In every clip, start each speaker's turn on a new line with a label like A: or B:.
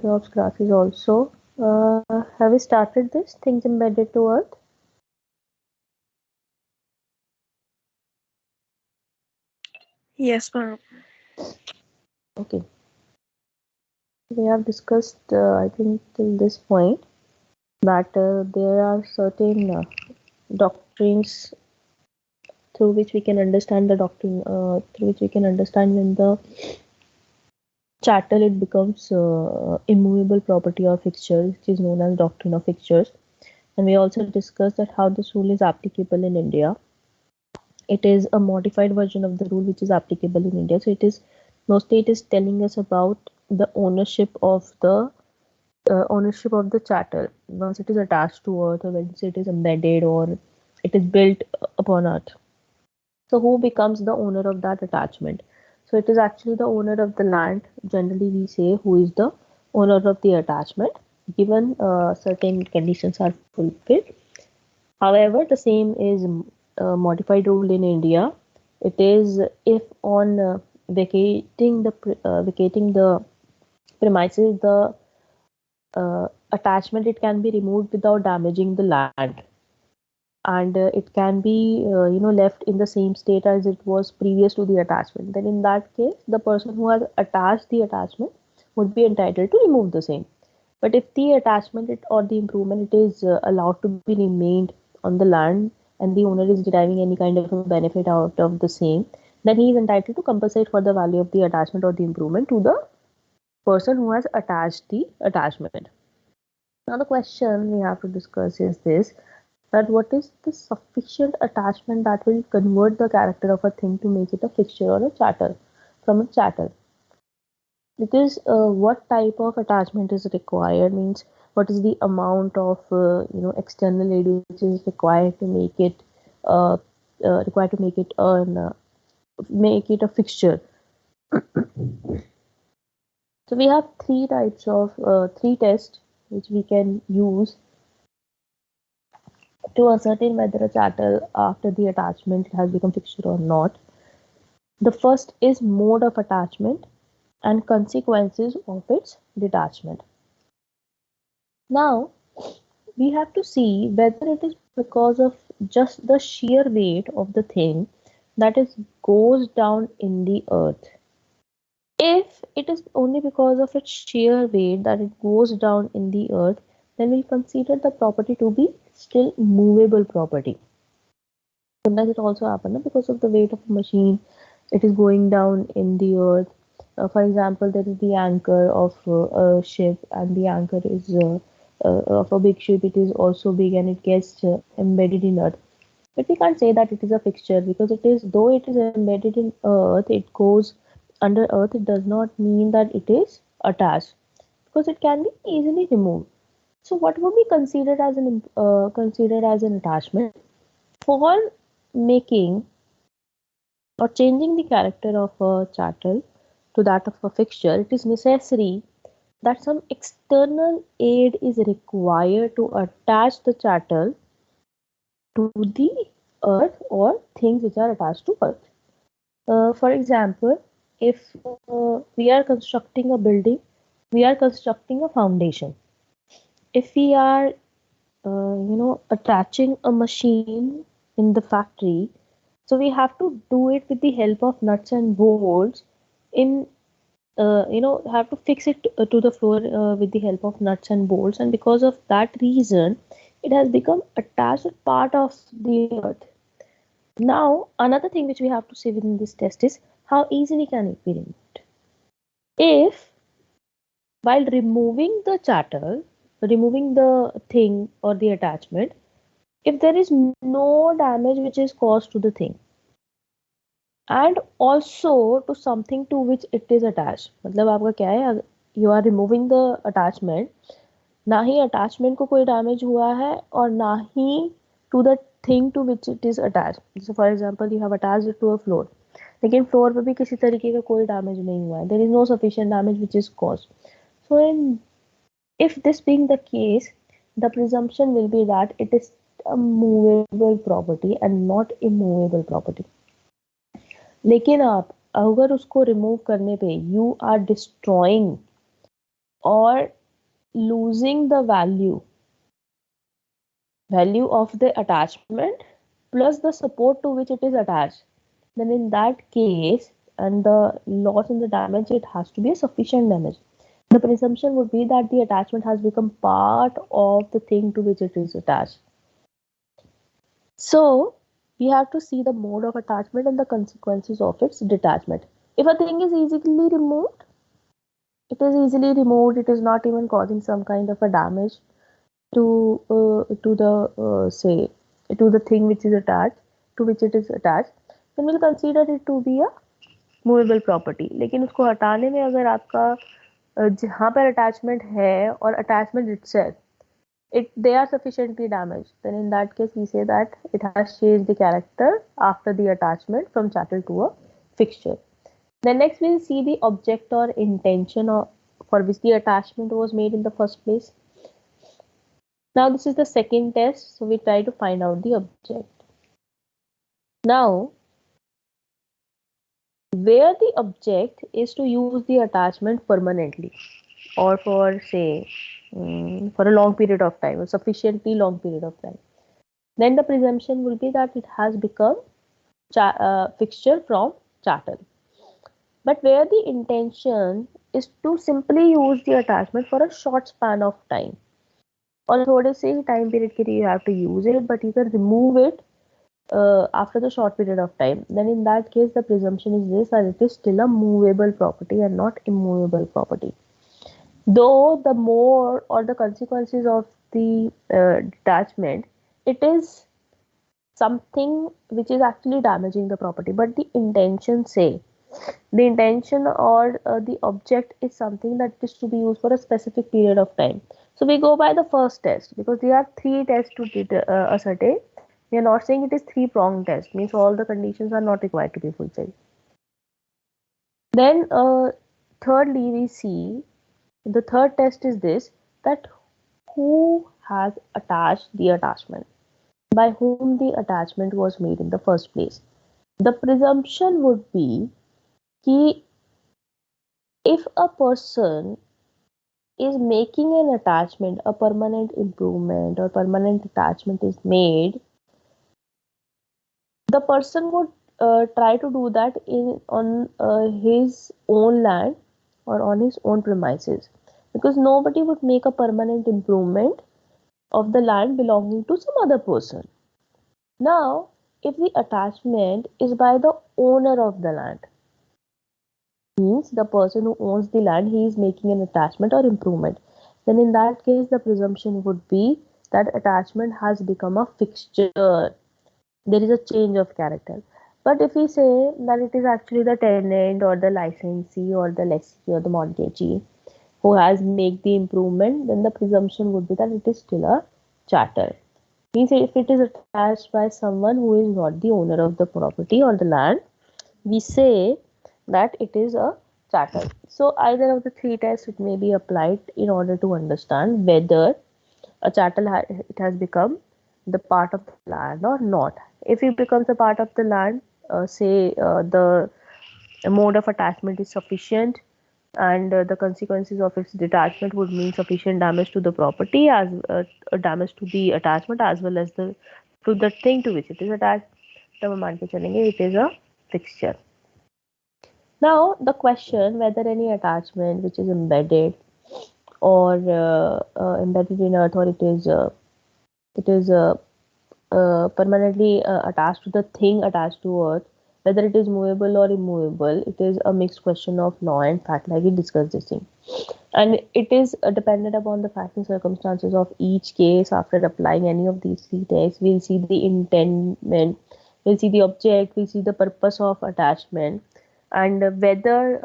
A: Jobs classes also. Have we started this? Things embedded to Earth?
B: Yes, ma'am.
A: Okay. We have discussed, I think, till this point that there are certain doctrines through which we can understand the doctrine, through which we can understand when the chattel it becomes immovable property or fixture, which is known as doctrine of fixtures. And we also discussed that how this rule is applicable in India. It is a modified version of the rule which is applicable in India. So it is telling us about the ownership of the chattel once it is attached to earth or once it is embedded or it is built upon earth. So who becomes the owner of that attachment? So it is actually the owner of the land. Generally, we say who is the owner of the attachment, given certain conditions are fulfilled. However, the same is a modified rule in India. It is if on vacating the premises, the attachment it can be removed without damaging the land, and it can be left in the same state as it was previous to the attachment. Then in that case, the person who has attached the attachment would be entitled to remove the same. But if the attachment or the improvement it is allowed to be remained on the land and the owner is deriving any kind of a benefit out of the same, then he is entitled to compensate for the value of the attachment or the improvement to the person who has attached the attachment. Now the question we have to discuss is this, that what is the sufficient attachment that will convert the character of a thing to make it a fixture or a chattel from a chattel? Because what type of attachment is required means what is the amount of external aid which is required to make it uh, make it a fixture. So we have three tests which we can use to ascertain whether a chattel after the attachment has become fixture or not. The first is mode of attachment and consequences of its detachment. Now, we have to see whether it is because of just the sheer weight of the thing that is goes down in the earth. If it is only because of its sheer weight that it goes down in the earth, then we'll consider the property to be still movable property. Sometimes it also happens because of the weight of a machine, it is going down in the earth. For example, there is the anchor of a ship, and the anchor is of a big ship. It is also big and it gets embedded in earth. But we can't say that it is a fixture because it is, though it is embedded in earth, it goes under earth. It does not mean that it is attached because it can be easily removed. So, what would be considered as an attachment? For making or changing the character of a chattel to that of a fixture, it is necessary that some external aid is required to attach the chattel to the earth or things which are attached to earth. For example, if we are constructing a building, we are constructing a foundation. If we are, attaching a machine in the factory, so we have to do it with the help of nuts and bolts in have to fix it to the floor with the help of nuts and bolts, and because of that reason it has become attached part of the earth. Now another thing which we have to say within this test is how easily can it be removed. If while removing the chattel, removing the thing or the attachment, if there is no damage which is caused to the thing and also to something to which it is attached, मतलब आपका क्या है, you are removing the attachment, ना ही attachment को कोई damage हुआ है और ना ही to the thing to which it is attached. जैसे for example you have attached it to a floor, लेकिन floor पे भी किसी तरीके का कोई damage नहीं हुआ है, there is no sufficient damage which is caused. So in if this being the case, the presumption will be that it is a movable property and not immovable property. लेकिन आप अगर उसको रिमूव करने पे you are destroying or losing the value of the attachment plus the support to which it is attached, then in that case, and the loss in the damage, it has to be a sufficient damage. The presumption would be that the attachment has become part of the thing to which it is attached. So we have to see the mode of attachment and the consequences of its detachment. If a thing is easily removed, it is not even causing some kind of a damage to the say to the thing which is attached, to which it is attached, then we'll consider it to be a movable property. लेकिन उसको हटाने में अगर आपका जहाँ पर attachment है और attachment itself they are sufficiently damaged, then in that case we say that it has changed the character after the attachment from chattel to a fixture. Then next we'll see the object or intention for which the attachment was made in the first place. Now this is the second test, so we try to find out the object. Now where the object is to use the attachment permanently or for say for a long period of time, a sufficiently long period of time, then the presumption will be that it has become fixture from chattel. But where the intention is to simply use the attachment for a short span of time, और थोड़े से time period के लिए you have to use it, but you can remove it after the short period of time, then in that case the presumption is this, that it is still a movable property and not immovable property. Though the mode or the consequences of the detachment, it is something which is actually damaging the property, but the intention or the object is something that is to be used for a specific period of time. So we go by the first test because there are three tests to ascertain. We are not saying it is three-pronged test, means all the conditions are not required to be fulfilled. Then thirdly, we see the third test is this, that who has attached the attachment, by whom the attachment was made in the first place. The presumption would be that if a person is making an attachment, a permanent improvement or permanent attachment is made, the person would try to do that on his own land or on his own premises, because nobody would make a permanent improvement of the land belonging to some other person. Now, if the attachment is by the owner of the land, means the person who owns the land, he is making an attachment or improvement, then in that case the presumption would be that attachment has become a fixture. There is a change of character. But if we say that it is actually the tenant or the licensee or the lessee or the mortgagee who has made the improvement, then the presumption would be that it is still a chattel. Means if it is attached by someone who is not the owner of the property or the land, we say that it is a chattel. So either of the three tests it may be applied in order to understand whether a chattel it has become the part of the land or not. If it becomes a part of the land, the mode of attachment is sufficient and the consequences of its detachment would mean sufficient damage to the property as damage to the attachment as well as to the thing to which it is attached, तो हम मान के चलेंगे it is a fixture. Now the question whether any attachment which is embedded or embedded in earth, or it is permanently attached to the thing attached to earth, whether it is movable or immovable, it is a mixed question of law and fact, like we discussed this thing, and it is dependent upon the facts and circumstances of each case. After applying any of these three tests, we'll see the intendment, we'll see the object, we'll see the purpose of attachment, and whether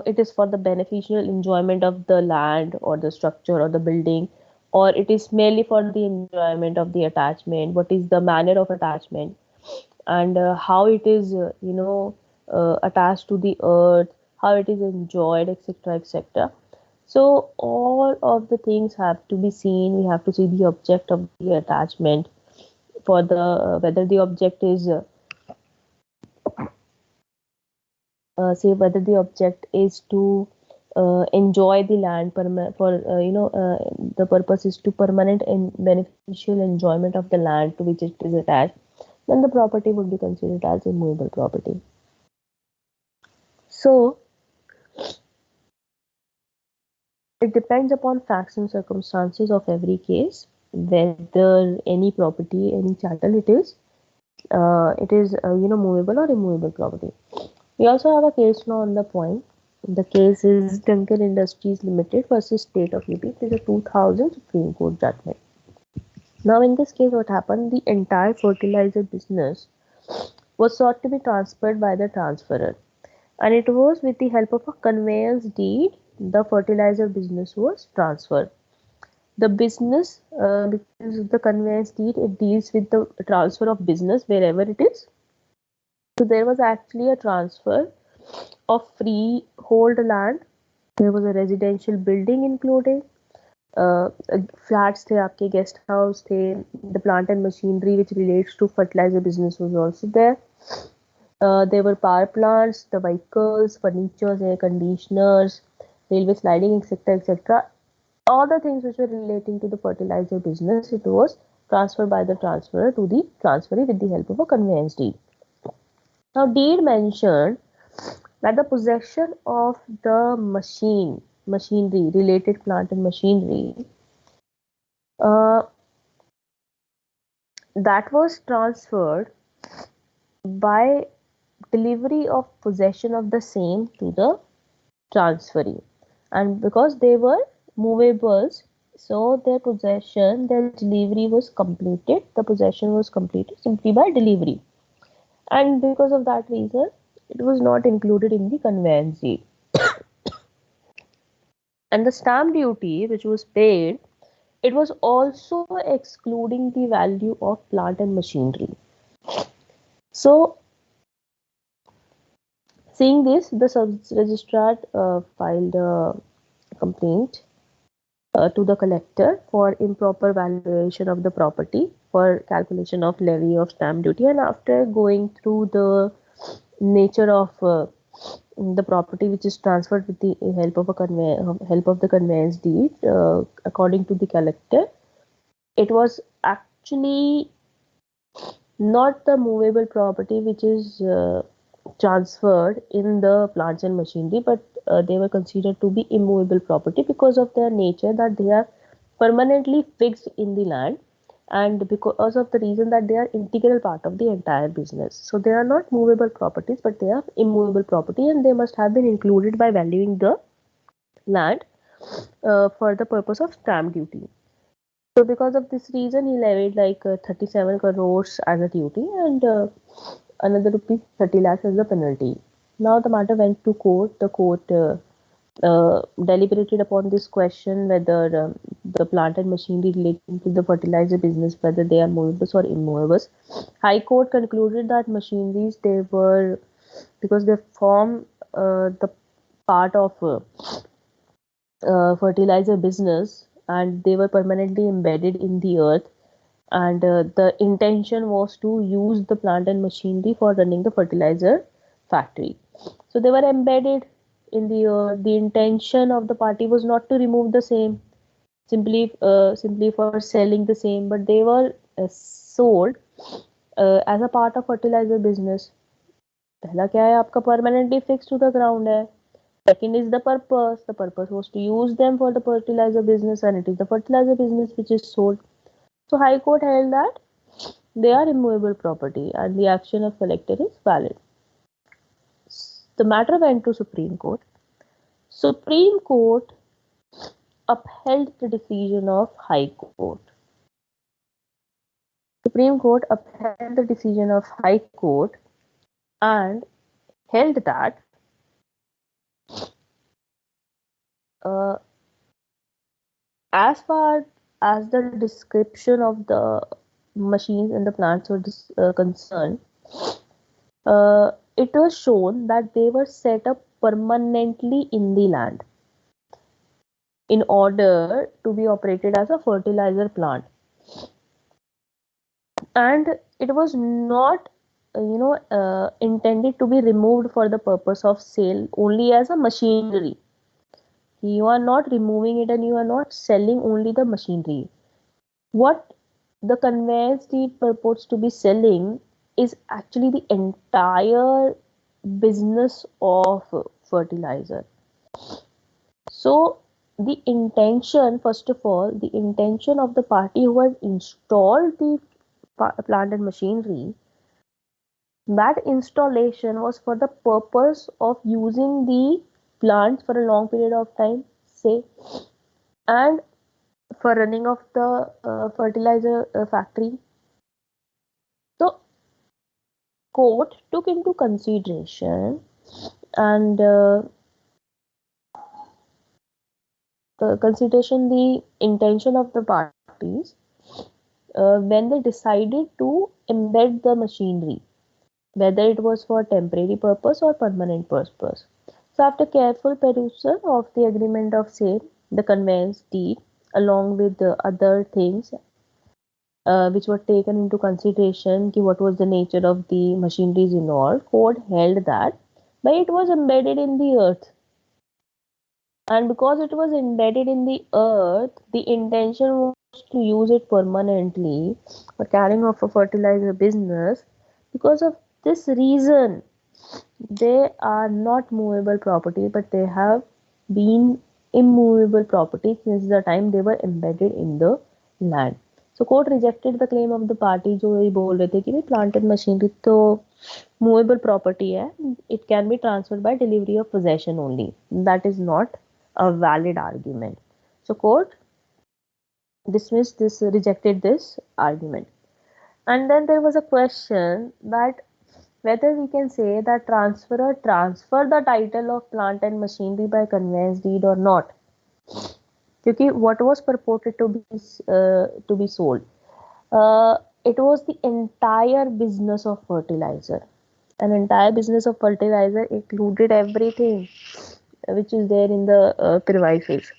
A: it is for the beneficial enjoyment of the land or the structure or the building, or it is merely for the enjoyment of the attachment, what is the manner of attachment, and how it is attached to the earth, how it is enjoyed, etc., etc. So all of the things have to be seen. We have to see the object of the attachment for the whether the object is whether the object is to enjoy the land the purpose is to permanent and beneficial enjoyment of the land to which it is attached, then the property would be considered as immovable property. So it depends upon facts and circumstances of every case whether any property, any chattel it is movable or immovable property. We also have a case law on the point. The case is Duncan Industries Limited versus State of UP. It is a 2000 Supreme Court judgment. Now, in this case, what happened? The entire fertilizer business was sought to be transferred by the transferor, and it was with the help of a conveyance deed. The fertilizer business was transferred. The business, because the conveyance deed, it deals with the transfer of business wherever it is. So there was actually a transfer of freehold land. There was a residential building included. Flats थे आपके, guest house थे, the plant and machinery which relates to fertilizer business was also there. There were power plants, the vehicles, furnitures, air conditioners, railway sliding, etc., etc. All the things which were relating to the fertilizer business, it was transferred by the transferor to the transferee with the help of a conveyance deed. Now, deed mentioned that the possession of the machinery, related plant and machinery, that was transferred by delivery of possession of the same to the transferee, and because they were movables, so their delivery was completed. The possession was completed simply by delivery, and because of that reason, it was not included in the conveyance deed. And the stamp duty which was paid, it was also excluding the value of plant and machinery. So, seeing this, the sub-registrar filed a complaint to the collector for improper valuation of the property for calculation of levy of stamp duty. And after going through the nature of the property which is transferred with the help of the conveyance deed, according to the collector, it was actually not the movable property which is transferred in the plants and machinery, but they were considered to be immovable property because of their nature, that they are permanently fixed in the land, and because of the reason that they are integral part of the entire business. So they are not movable properties, but they are immovable property, and they must have been included by valuing the land for the purpose of stamp duty. So because of this reason, he levied like 37 crores as a duty, and another rupees 30 lakhs as a penalty. Now the matter went to court. The court deliberated upon this question whether the plant and machinery relating to the fertilizer business, whether they are movables or immovables. High Court concluded that machineries, they were, because they form the part of fertilizer business, and they were permanently embedded in the earth, and the intention was to use the plant and machinery for running the fertilizer factory. So they were embedded in the earth. The intention of the party was not to remove the same simply for selling the same, but they were sold as a part of fertilizer business. पहला क्या है आपका permanently fixed to the ground है. Second is the purpose. The purpose was to use them for the fertilizer business, and it is the fertilizer business which is sold. So High Court held that they are immovable property and the action of collector is valid. The matter went to Supreme Court. Supreme Court upheld the decision of High Court. Supreme Court upheld the decision of High Court and held that as far as the description of the machines and the plants were concerned, it was shown that they were set up permanently in the land in order to be operated as a fertilizer plant, and it was not intended to be removed for the purpose of sale only as a machinery. You are not removing it and you are not selling only the machinery. What the conveyance deed purports to be selling is actually the entire business of fertilizer. So the intention, first of all, the intention of the party who had installed the plant and machinery, that installation was for the purpose of using the plants for a long period of time, say, and for running of the fertilizer factory. So court took into consideration and consideration the intention of the parties when they decided to embed the machinery, whether it was for temporary purpose or permanent purpose. So after careful perusal of the agreement of sale, the conveyance deed, along with the other things which were taken into consideration, what was the nature of the machineries involved, court held that but it was embedded in the earth. And because it was embedded in the earth, the intention was to use it permanently for carrying of a fertilizer business. Because of this reason, they are not movable property, but they have been immovable property since the time they were embedded in the land. So court rejected the claim of the party जो ये बोल रहे थे कि plant and machinery तो movable property है, it can be transferred by delivery of possession only. That is not a valid argument. So court dismissed this, rejected this argument. And then there was a question that whether we can say that transferor transfer the title of plant and machinery by conveyance deed or not. Because what was purported to be sold, it was the entire business of fertilizer. An entire business of fertilizer included everything which is there in the premises.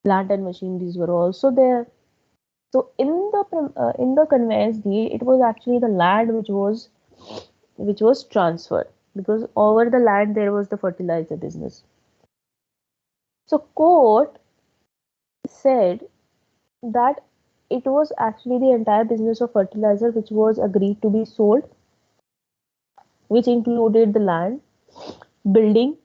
A: Plant and machineries were also there. So in the conveyance deed, it was actually the land which was transferred, because over the land there was the fertilizer business. So court said that it was actually the entire business of fertilizer which was agreed to be sold, which included the land, building.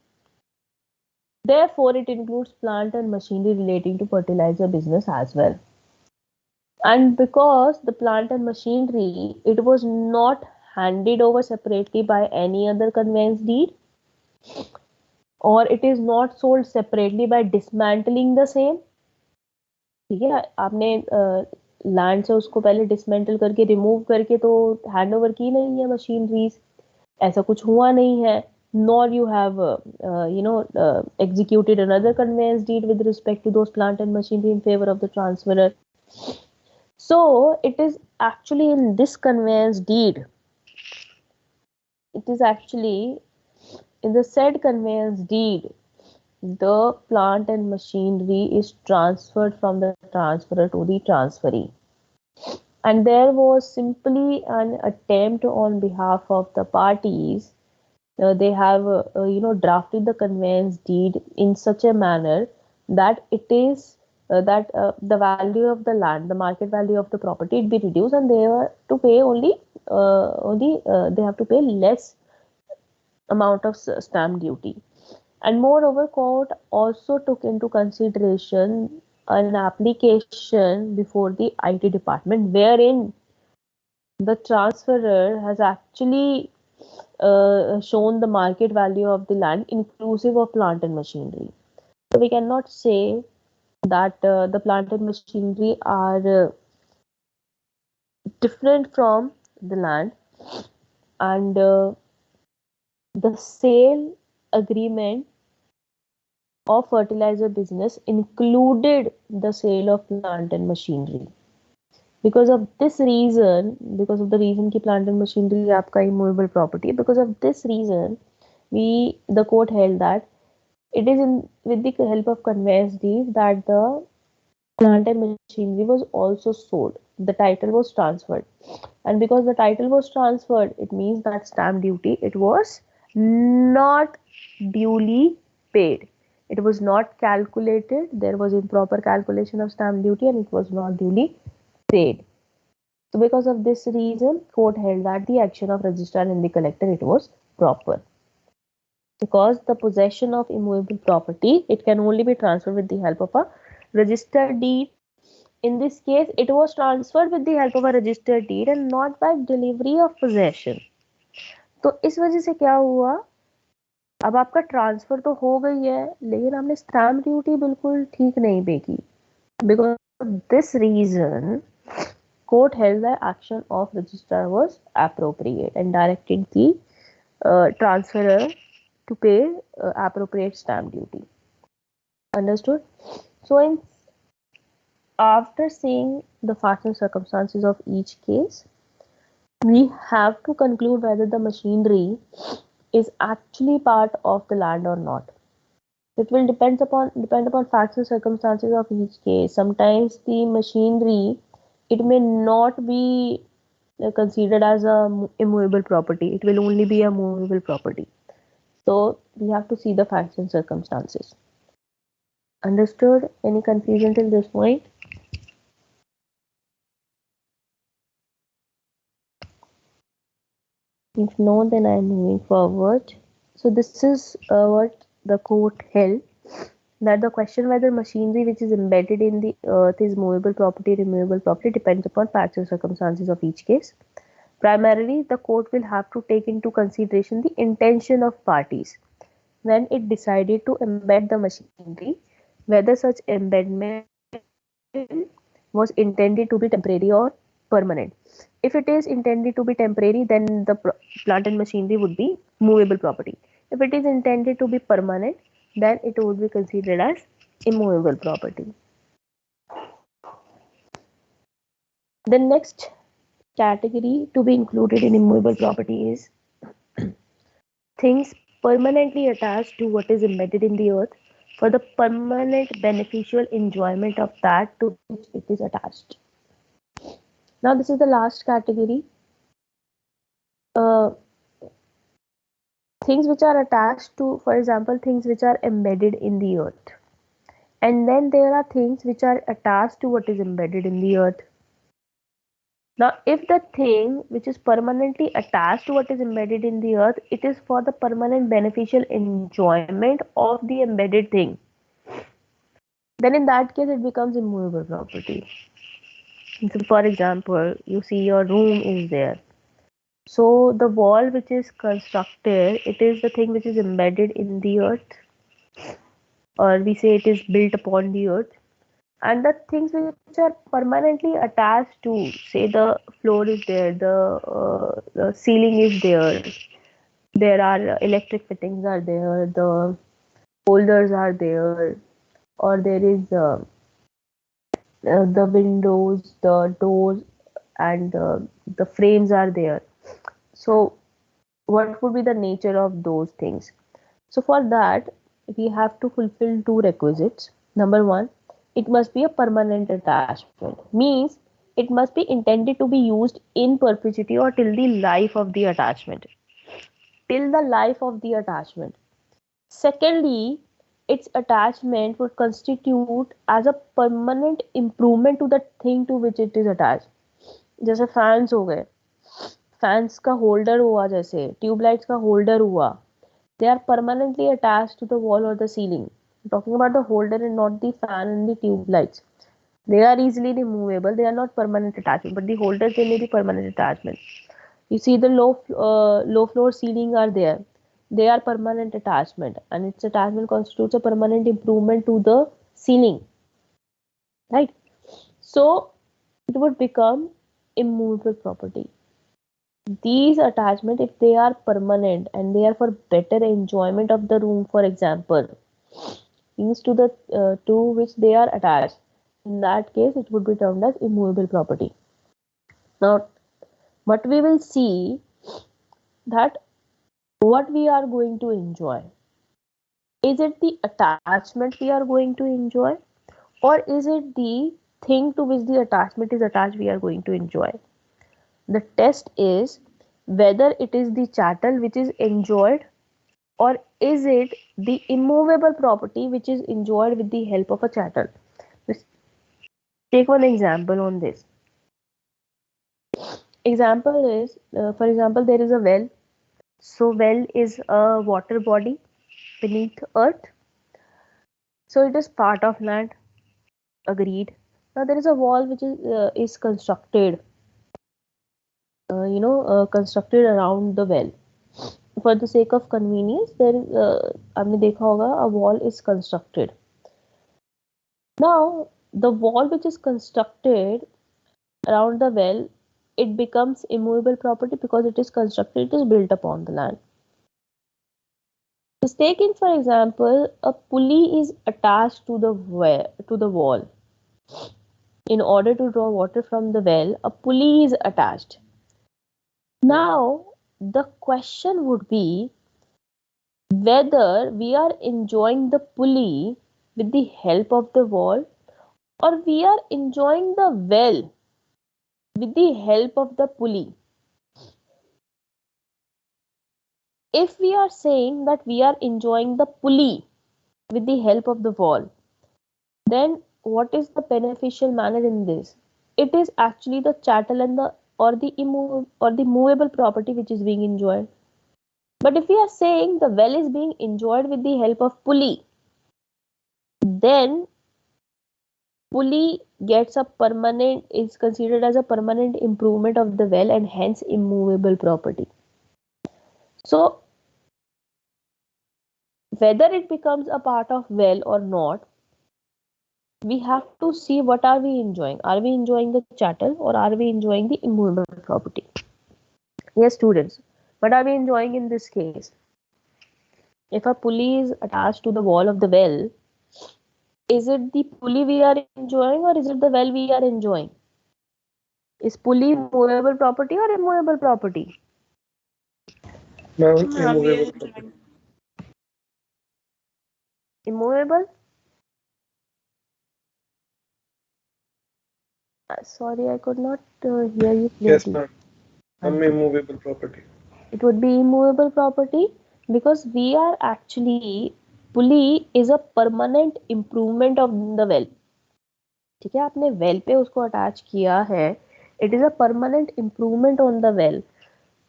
A: Therefore, it includes plant and machinery relating to fertilizer business as well. And because the plant and machinery, it was not handed over separately by any other conveyance deed, or it is not sold separately by dismantling the same. ठीक है, आपने land से उसको पहले dismantle करके remove करके तो hand over की नहीं है मशीनरीज, ऐसा कुछ हुआ नहीं है. Nor you have executed another conveyance deed with respect to those plant and machinery in favor of the transferor. So it is actually in this conveyance deed, it is actually in the said conveyance deed, the plant and machinery is transferred from the transferor to the transferee. And there was simply an attempt on behalf of the parties. They have drafted the conveyance deed in such a manner that it is that the value of the land, the market value of the property, it be reduced, and they are to pay they have to pay less amount of stamp duty. And moreover, court also took into consideration an application before the IT department wherein the transferor has actually shown the market value of the land inclusive of plant and machinery. So we cannot say that the plant and machinery are different from the land, and the sale agreement of fertilizer business included the sale of plant and machinery. Because of this reason, because of the reason कि plant and machinery आपका immovable property, because of this reason, the court held that it is with the help of conveyance deed that the plant and machinery was also sold. The title was transferred, and because the title was transferred, it means that stamp duty it was not duly paid. It was not calculated, there was improper calculation of stamp duty, and it was not duly paid. So because of this reason, court held that the action of registrar and the collector, it was proper. Because the possession of immovable property, it can only be transferred with the help of a registered deed. In this case, it was transferred with the help of a registered deed and not by delivery of possession. तो इस वजह से क्या हुआ, अब आपका transfer तो हो गई है, लेकिन आपने स्टैम्प ड्यूटी बिल्कुल ठीक नहीं पे की. Because of this reason, court held the action of registrar was appropriate and directed the transferor to pay appropriate stamp duty. Understood? So after seeing the facts and circumstances of each case, we have to conclude whether the machinery is actually part of the land or not. It will depend upon facts and circumstances of each case. Sometimes the machinery, it may not be considered as a immovable property. It will only be a movable property. So we have to see the facts and circumstances. Understood? Any confusion till this point? If no, then I am moving forward. So this is what the court held, that the question whether machinery which is embedded in the earth is movable property, removable property, depends upon facts and circumstances of each case. Primarily, the court will have to take into consideration the intention of parties when it decided to embed the machinery, whether such embedment was intended to be temporary or permanent. If it is intended to be temporary, then the plant and machinery would be movable property. If it is intended to be permanent, then it would be considered as immovable property. The next category to be included in immovable property is things permanently attached to what is embedded in the earth for the permanent beneficial enjoyment of that to which it is attached. Now this is the last category. Things which are attached to, for example, things which are embedded in the earth. And then there are things which are attached to what is embedded in the earth. Now, if the thing which is permanently attached to what is embedded in the earth, it is for the permanent beneficial enjoyment of the embedded thing, then in that case it becomes immovable property. So for example, you see your room is there. So the wall which is constructed, it is the thing which is embedded in the earth, or we say it is built upon the earth. And the things which are permanently attached to, say the floor is there, the ceiling is there are electric fittings are there, the holders are there, or there is the windows, the doors, and the frames are there. So what would be the nature of those things? So for that, we have to fulfill two requisites. Number one, it must be a permanent attachment, means it must be intended to be used in perpetuity or till the life of the attachment. Till the life of the attachment. Secondly, its attachment would constitute as a permanent improvement to the thing to which it is attached. जैसे fans हो गए, fans का holder हुआ, जैसे tubelights का holder हुआ, they are permanently attached to the wall or the ceiling. I'm talking about the holder and not the fan and the tube lights. They are easily removable, they are not permanent attachment, but the holders, they may be permanent attachment. You see the low floor ceiling are there, they are permanent attachment, and its attachment constitutes a permanent improvement to the ceiling, right? So it would become immovable property. These attachments, if they are permanent and they are for better enjoyment of the room, for example, things to the to which they are attached, in that case it would be termed as immovable property. Now what we will see, that what we are going to enjoy, is it the attachment we are going to enjoy, or is it the thing to which the attachment is attached we are going to enjoy? The test is whether it is the chattel which is enjoyed or is it the immovable property which is enjoyed with the help of a chattel? Let's take one example on this. Example is, for example, there is a well. So well is a water body beneath earth. So it is part of land. Agreed. Now there is a wall which is constructed, constructed around the well. For the sake of convenience, there is, आपने देखा होगा, a wall is constructed. Now the wall which is constructed around the well, it becomes immovable property because it is constructed, it is built upon the land. Just taking for example, a pulley is attached to the wall. In order to draw water from the well, a pulley is attached. Now the question would be whether we are enjoying the pulley with the help of the wall, or we are enjoying the well with the help of the pulley. If we are saying that we are enjoying the pulley with the help of the wall, then what is the beneficial manner in this? It is actually the chattel and the or the movable property which is being enjoyed. But if we are saying the well is being enjoyed with the help of pulley, then pulley gets a permanent, is considered as a permanent improvement of the well and hence immovable property. So whether it becomes a part of well or not, we have to see what are we enjoying. Are we enjoying the chattel or are we enjoying the immovable property? Yes, students. What are we enjoying in this case? If a pulley is attached to the wall of the well, is it the pulley we are enjoying or is it the well we are enjoying? Is pulley movable property or immovable property?
B: Ma'am, we are
C: Immovable property.
B: enjoying.
A: Immovable? Sorry, I could not hear you
C: Yes,
A: clearly.
C: ma'am. Immovable property.
A: It would be immovable property because we are actually, pulley is a permanent improvement of the well. ठीक है, आपने well पे उसको attach किया है, it is a permanent improvement on the well.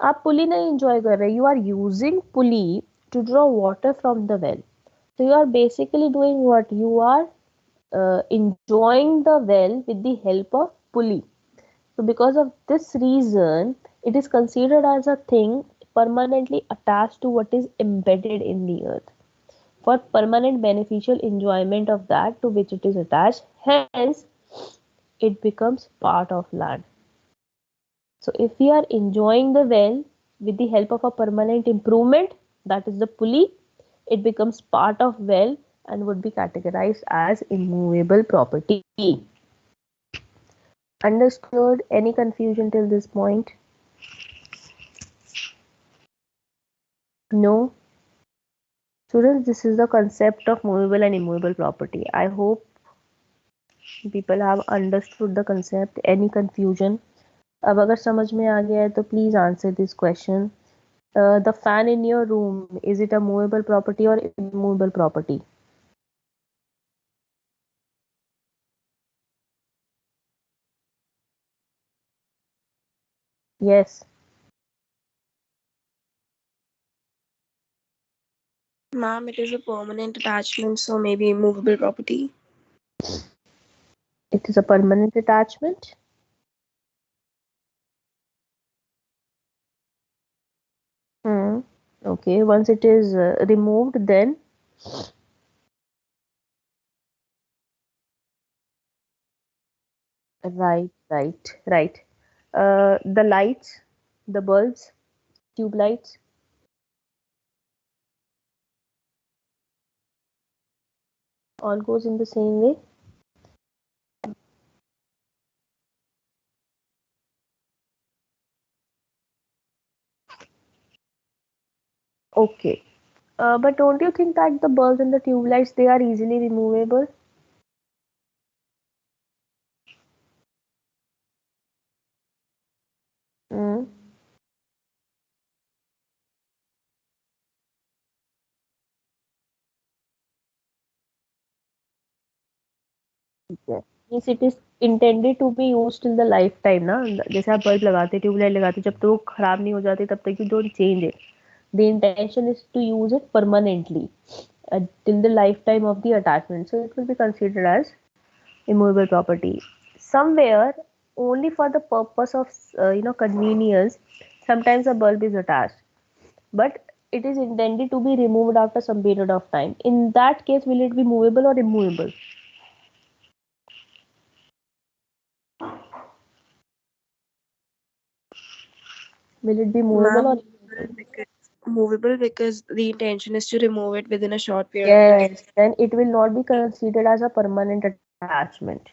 A: आप pulley नहीं enjoy कर रहे, you are using pulley to draw water from the well. So you are basically doing what? You are enjoying the well with the help of pulley. So because of this reason, it is considered as a thing permanently attached to what is embedded in the earth for permanent beneficial enjoyment of that to which it is attached. Hence, it becomes part of land. So if we are enjoying the well with the help of a permanent improvement, that is the pulley, it becomes part of well and would be categorized as immovable property. Understood? Any confusion till this point? No? Students, this is the concept of movable and immovable property. I hope people have understood the concept. Any confusion? अब अगर समझ में आ गया है तो please answer this question. The fan in your room, is it a movable property or immovable property? Yes.
B: Ma'am, it is a permanent attachment, so maybe immovable property.
A: It is a permanent attachment. Okay, once it is removed, then right. The lights, the bulbs, tube lights, all goes in the same way. Okay. But don't you think that the bulbs and the tube lights, they are easily removable? Mm. Means it is intended to be use till the lifetime ना. जैसे आप bulb लगाते, tubelight लगाते, जब तक वो खराब नहीं हो जाती तब तक you don't change it. The intention is to use it permanently till the lifetime of the attachment, so it will be considered as immovable property. Somewhere only for the purpose of convenience, sometimes a bulb is attached, but it is intended to be removed after some period of time. In that case, will it be movable or immovable? Will it be movable
B: Ma'am,
A: or
B: movable because, movable because the intention is to remove it within a short period of time.
A: yes, then it will not be considered as a permanent attachment.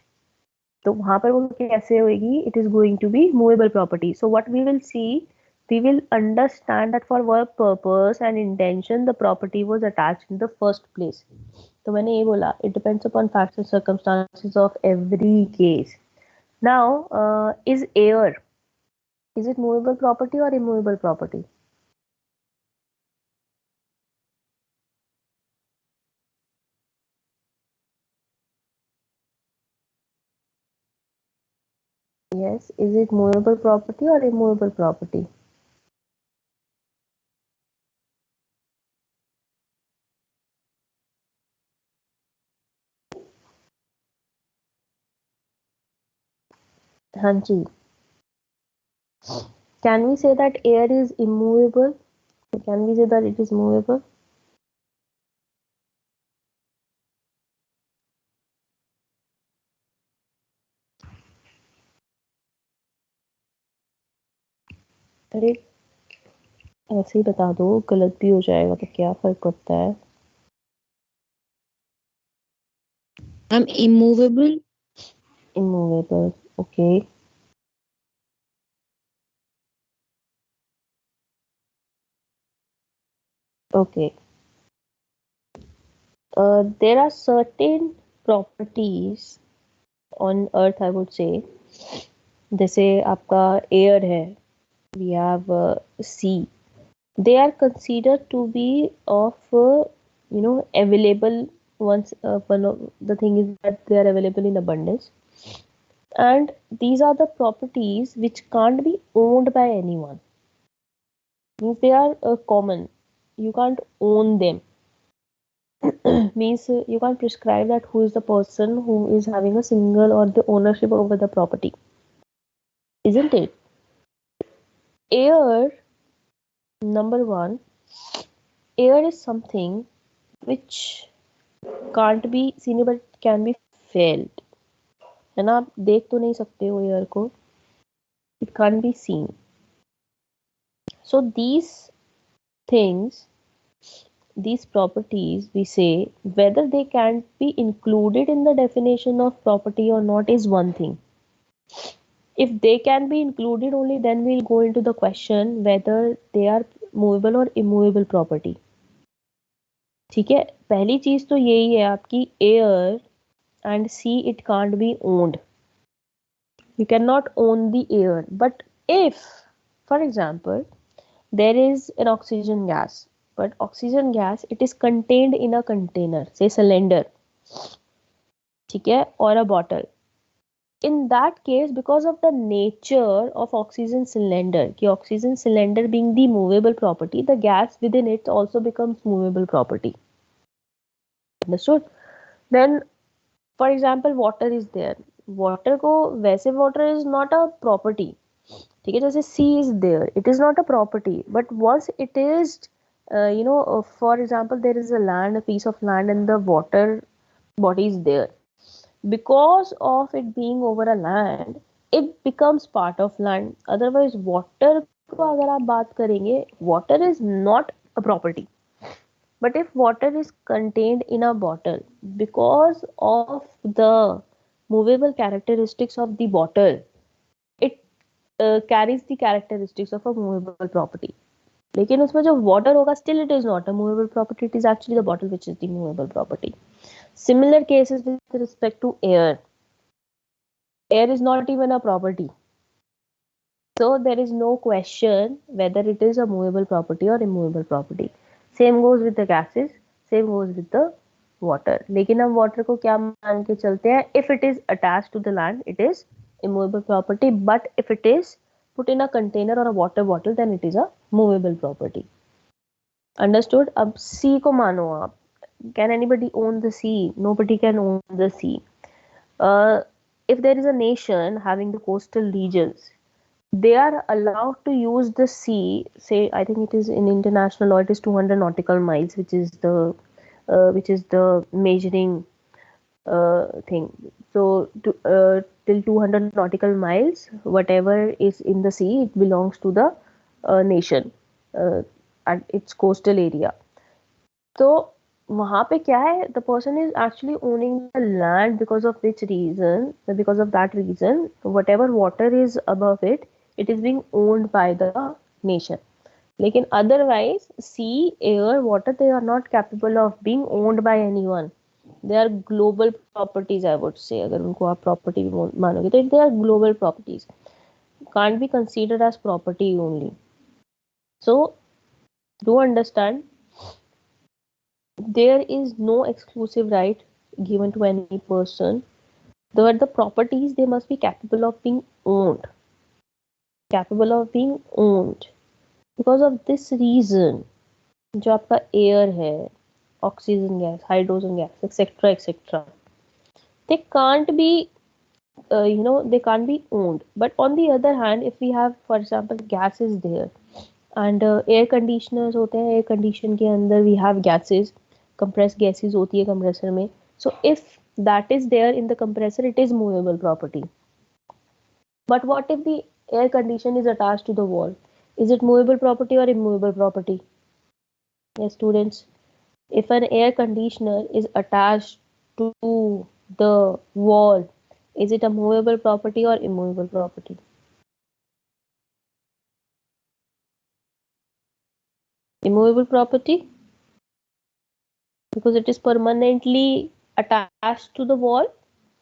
A: तो वहां पर वो कैसे होगी? It is going to be movable property. So what we will see, we will understand that for what purpose and intention the property was attached in the first place. तो मैंने ये बोला, it depends upon facts and circumstances of every case. Now, is air, is it movable property or immovable property? Yes, is it movable property or immovable property? हाँ जी. Can we say that air is immovable? Can we say that it is movable? अरे ऐसे ही बता दो, गलत भी हो जाएगा तो क्या फर्क पड़ता है?
D: I'm immovable.
A: Immovable. Okay. Okay. There are certain properties on Earth, I would say. जैसे आपका air है, we have sea. They are considered to be of available once. One of the thing is that they are available in abundance, and these are the properties which can't be owned by anyone. Means they are common. You can't own them. Means you can't prescribe that who is the person who is having a single or the ownership over the property, isn't it? Air, number one, air is something which can't be seen but can be felt. है ना? आप देख तो नहीं सकते हो air को. It can't be seen. So these things, these properties, we say whether they can be included in the definition of property or not is one thing. If they can be included only, then we'll go into the question whether they are movable or immovable property. ठीक है, पहली चीज तो यही है आपकी, air and sea, it can't be owned. You cannot own the air. But if, for example, there is an oxygen gas, but oxygen gas, it is contained in a container, say cylinder, ठीक है, or a bottle. In that case, because of the nature of oxygen cylinder, ki oxygen cylinder being the movable property, the gas within it also becomes movable property. Understood? Then, for example, water is there. Water को वैसे water is not a property. ठीक है, जैसे sea is there, it is not a property, but once it is for example, there is a land, a piece of land, and the water body is there. Because of it being over a land, it becomes part of land. Otherwise, water को अगर आप बात करेंगे, water is not a property. But if water is contained in a bottle, because of the movable characteristics of the bottle, it carries the characteristics of a movable property. लेकिन उसमें जो water होगा, still it is not a movable property. It is actually the bottle which is the movable property. Similar cases with respect to air. Air is not even a property. So there is no question whether it is a movable property or immovable property. Same goes with the gases. Same goes with the water, लेकिन हम water को क्या मान के चलते हैं, if it is attach to the land it is immovable property, but if it is put in a container or a water bottle then it is a movable property. Understood? अब sea को मानो आप, can anybody own the sea? Nobody can own the sea. If there is a nation having the coastal regions, they are allowed to use the sea, say I think it is in international law it is 200 nautical miles, which is the measuring thing. So till 200 nautical miles whatever is in the sea it belongs to the nation at its coastal area. तो वहाँ पे क्या है, the person is actually owning the land because of which reason, because of that reason whatever water is above it, it is being owned by the nation. लेकिन otherwise sea, air, water, they are not capable of being owned by anyone. They are global properties, I would say. अगर उनको आप property मानोगे तो they are global properties, can't be considered as property only. So do understand, there is no exclusive right given to any person. The properties, they must be capable of being owned, capable of being owned. Because of this reason, जो आपका air है, oxygen gas, hydrogen gas, etc., etc., they can't be they can't be owned. But on the other hand, if we have, for example, gases there and air conditioners होते हैं, air condition के अंदर we have gases, compressed gases होती है compressor में. So if that is there in the compressor, it is movable property. But what if the air condition is attached to the wall? Is it movable property or immovable property? Yes, students. If an air conditioner is attached to the wall, is it a movable property or immovable property? Immovable property, because it is permanently attached to the wall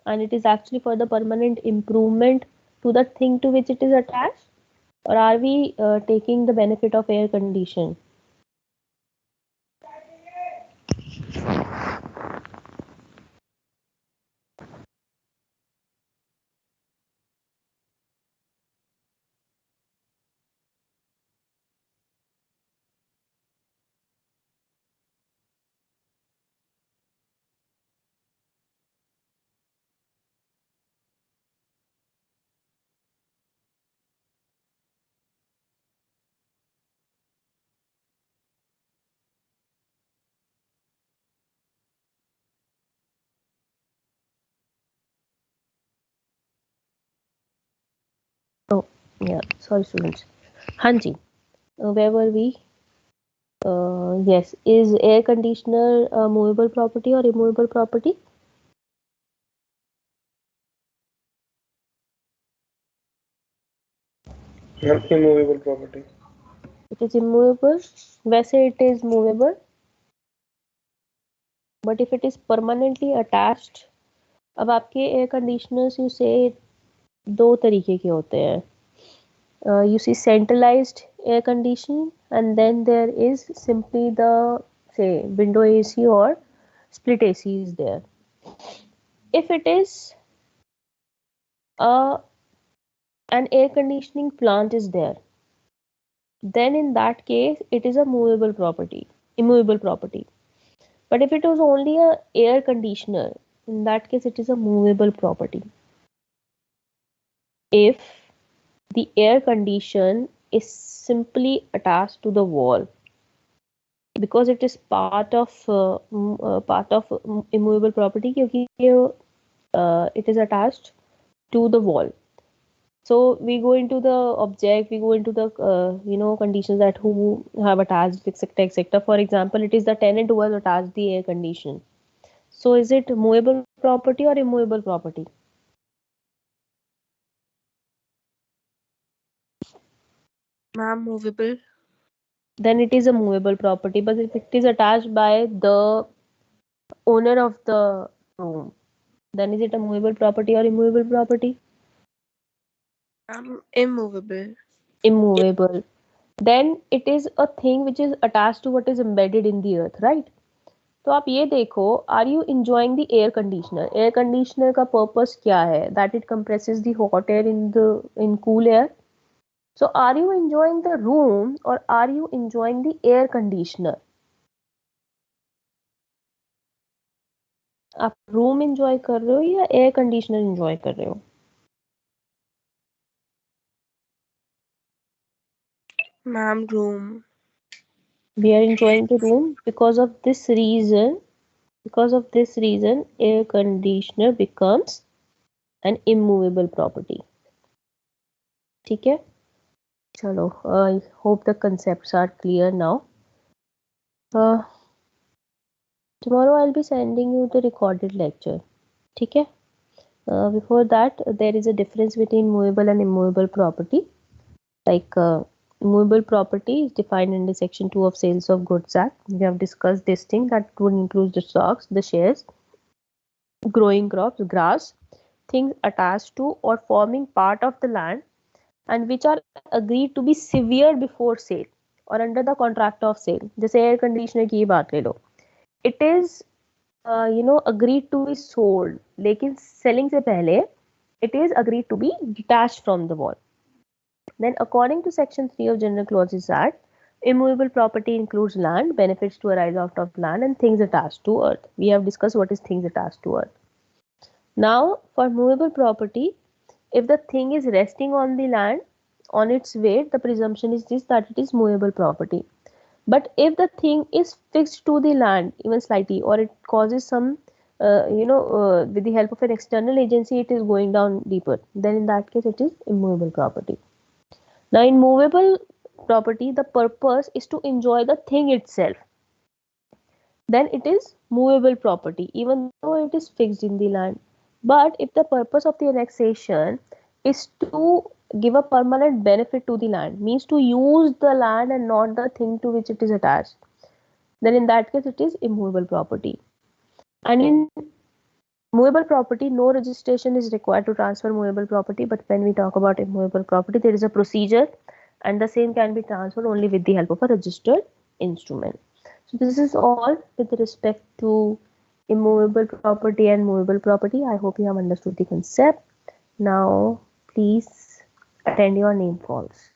A: and it is actually for the permanent improvement to the thing to which it is attached. Or are we taking the benefit of air condition? Oh, yeah, sorry students. Hanji, where were we? Yes, is air conditioner a movable property or immovable property?
C: Immovable property.
A: It is immovable. वैसे it is movable. But if it is permanently attached, अब आपके air conditioners you say दो तरीके के होते हैं. You see centralized air conditioning and then there is simply the say window AC or split AC is there. If it is an air conditioning plant is there, then in that case it is a immovable property. But if it was only a air conditioner, in that case it is a movable property. If the air condition is simply attached to the wall, because it is part of immovable property, क्योंकि it is attached to the wall. So we go into the object, we go into the conditions that who have attached, etc., etc. For example, it is the tenant who has attached the air condition. So is it movable property or immovable property?
B: Ma'am, movable.
A: Then it is a movable property. But if it is attached by the owner of the room, then is it a movable property or immovable property?
B: Immovable.
A: Immovable. Then it is a thing which is attached to what is embedded in the earth, right? तो आप ये देखो, are you enjoying the air conditioner? Air conditioner का purpose क्या है? That it compresses the hot air in cool air. So are you enjoying the room or are you enjoying the air conditioner? आप room enjoy कर रहे हो या air conditioner enjoy कर रहे हो?
B: Ma'am, room.
A: We are enjoying the room because of this reason. Because of this reason, air conditioner becomes an immovable property. ठीक है? चलो, I hope the concepts are clear now. Tomorrow I'll be sending you the recorded lecture. ठीक है? Before that, there is a difference between movable and immovable property. Like movable property is defined under section 2 of Sales of Goods Act. We have discussed this thing, that would include the stocks, the shares, growing crops, grass, things attached to or forming part of the land and which are agreed to be severed before sale or under the contract of sale. जैसे air conditioner की बात ले लो, it is agreed to be sold, लेकिन selling से पहले it is agreed to be detached from the wall. Then according to section 3 of General Clauses Act, immovable property includes land, benefits to arise out of land and things attached to earth. We have discussed what is things attached to earth. Now for movable property, if the thing is resting on the land on its weight, the presumption is this, that it is movable property. But if the thing is fixed to the land even slightly, or it causes some with the help of an external agency it is going down deeper, then in that case it is immovable property. Now in movable property, the purpose is to enjoy the thing itself. Then it is movable property, even though it is fixed in the land. But if the purpose of the annexation is to give a permanent benefit to the land, means to use the land and not the thing to which it is attached, then in that case it is immovable property. And in movable property, no registration is required to transfer movable property, but when we talk about immovable property, there is a procedure and the same can be transferred only with the help of a registered instrument. So this is all with respect to immovable property and movable property. I hope you have understood the concept. Now please attend your name calls.